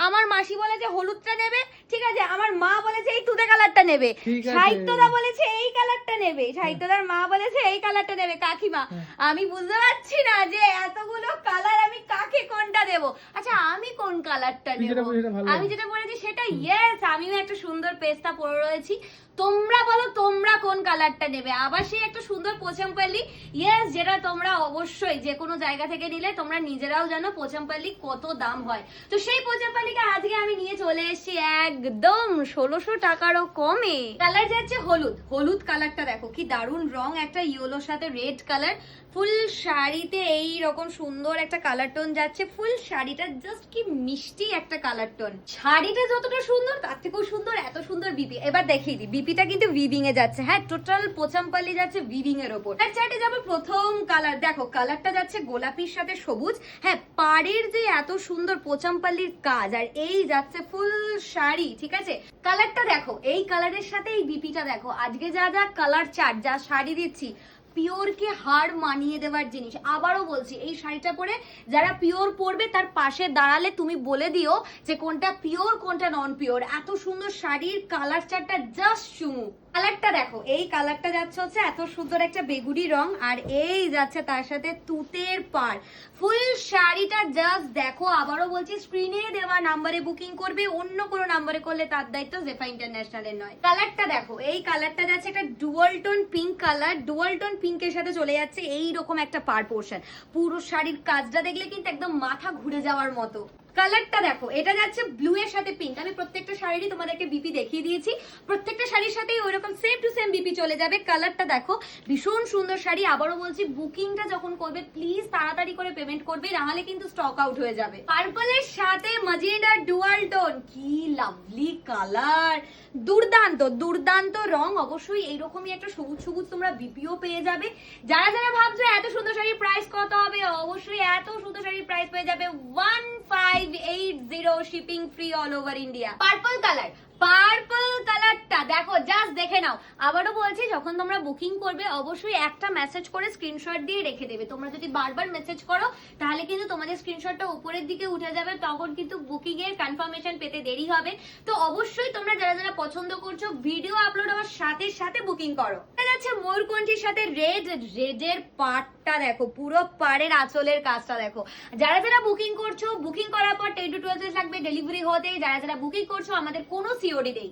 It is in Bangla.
আমার মাসি বলেছে হলুদটা নেবে, ঠিক আছে, আমার মা বলেছে এই তুতে কালারটা নেবে, সাহিত্যদা বলেছে এই কালারটা নেবে, সাহিত্যদার মা বলেছে এই কালারটা নেবে। কাকিমা আমি বুঝতে পারছি না যে এতগুলো কালার আমি কাকে কোনটা দেব। আচ্ছা আমি কোন কালারটা নেব? আমি যেটা বলেছি সেটা ইয়েস, আমিও একটা সুন্দর পেস্তা পরে রয়েছি। তোমরা বলো তোমরা কোন কালারটা নেবে? আবার সেই একটা সুন্দর পোচামপাল্লি, ইয়েস, যেটা তোমরা অবশ্যই যে কোনো জায়গা থেকে নিলে তোমরা নিজেরাও জানো পোচামপাল্লি কত দাম হয়। তো সেই পোচামপাল্লিকে আজকে আমি নিয়ে চলে এসেছি একদম 1600 টাকারও কমে। কালার যাচ্ছে হলুদ, হলুদ কালারটা দেখো কি দারুণ রং, একটা ইয়েলোর সাথে রেড কালার, ফুল শাড়িতে এই রকম সুন্দর একটা কালার টোন যাচ্ছে। ফুল শাড়িটা জাস্ট কি মিষ্টি একটা কালার টোন, শাড়িটা যতটা সুন্দর তার থেকেও সুন্দর, এত সুন্দর বিপি। এবার দেখিয়ে দিই, বিপিটা কিন্তু উইভিং এ যাচ্ছে, হ্যাঁ টোটাল পোচামপাল্লি যাচ্ছে উইভিং এর ওপর। তার চার্টে যাবে প্রথম কালার, দেখো কালারটা যাচ্ছে গোলাপির সাথে সবুজ, হ্যাঁ পাড়ের যে এত সুন্দর পোচামপাল্লির কাজ, আর এই যাচ্ছে ফুল শাড়ি, ঠিক আছে। কালারটা দেখো, এই কালারের সাথে এই বিপিটা দেখো, আজকে যা যা কালার চার্ট, যা শাড়ি দিচ্ছি পিওর কে হার মানিয়ে দেওয়ার জিনিস। আবারও বলছি, এই শাড়িটা পরে যারা পিওর পরবে তার পাশে দাঁড়ালে তুমি বলে দিও যে কোনটা পিওর কোনটা নন পিওর। এত সুন্দর শাড়ির কালার চারটা জাস্ট চুমু। কালারটা দেখো, এই কালারটা যাচ্ছে হচ্ছে এত সুন্দর একটা বেগুনি রং, আর এই যাচ্ছে তার সাথে তুতের পাড়। ফুল শাড়িটা জাস্ট দেখো, আবারও বলছি স্ক্রিনে দেওয়া নাম্বারে বুকিং করবে, অন্য কোনো নাম্বারে করলে তার দায়িত্ব, জেফা ইন্টারন্যাশনালের নয়। কালারটা দেখো, এই কালারটা যাচ্ছে একটা dual tone pink colour, dual tone পিঙ্কের সাথে চলে যাচ্ছে এইরকম একটা পাড় পোর্শন। পুরো শাড়ির কাজটা দেখলে কিন্তু একদম মাথা ঘুরে যাওয়ার মতো। কালারটা দেখো, এটা যাচ্ছে ব্লু এর সাথে পিঙ্ক। আমি প্রত্যেকটা শাড়িরই তোমাদেরকে বিপি দেখিয়ে দিয়েছি, প্রত্যেকটা শাড়ির সাথেই ওইরকম সেম টু সেম বিপি চলে যাবে। কালারটা দেখো, ভীষণ সুন্দর শাড়ি। আবারও বলছি, বুকিংটা যখন করবে প্লিজ তাড়াতাড়ি করে পেমেন্ট করবে, নাহলে কিন্তু স্টক আউট হয়ে যাবে। পার্পলের সাথে ম্যাজেন্ডা ডুয়াল টোন, কি লাভলি কালার, দুর্দান্ত দুর্দান্ত রং। অবশ্যই এইরকমই একটা সবুজ সবুজ তোমরা বিপিও পেয়ে যাবে। যারা যারা ভাবছো এত সুন্দর শাড়ির প্রাইস কত হবে, অবশ্যই এত সুন্দর শাড়ির প্রাইস পেয়ে যাবে 1580, shipping free all over India. Purple colour, purple কালারটা দেখো, জাস্ট দেখে নাও। আবারও বলছি, যখন তোমরা বুকিং করবে অবশ্যই একটা মেসেজ করে স্ক্রিনশট দিয়ে রেখে দেবে। তোমরা যদি বারবার মেসেজ করো তাহলে কিন্তু তোমাদের স্ক্রিনশটটা উপরের দিকে উঠে যাবে, তখন কিন্তু বুকিং এর কনফার্মেশন পেতে দেরি হবে। তো অবশ্যই তোমরা যারা যারা পছন্দ করছো ভিডিও আপলোড হওয়ার সাথে সাথে বুকিং করো। এটা যাচ্ছে ময়ূরকণ্ঠীর সাথে রেড, রেডের পাড়টা দেখো, পুরো পাড়ের আঁচলের কাজটা দেখো। যারা যারা বুকিং করছো, বুকিং করার পর 10 to 12 days লাগবে ডেলিভারি হতে। যারা যারা বুকিং করছো আমাদের কোনো সিওডি নেই।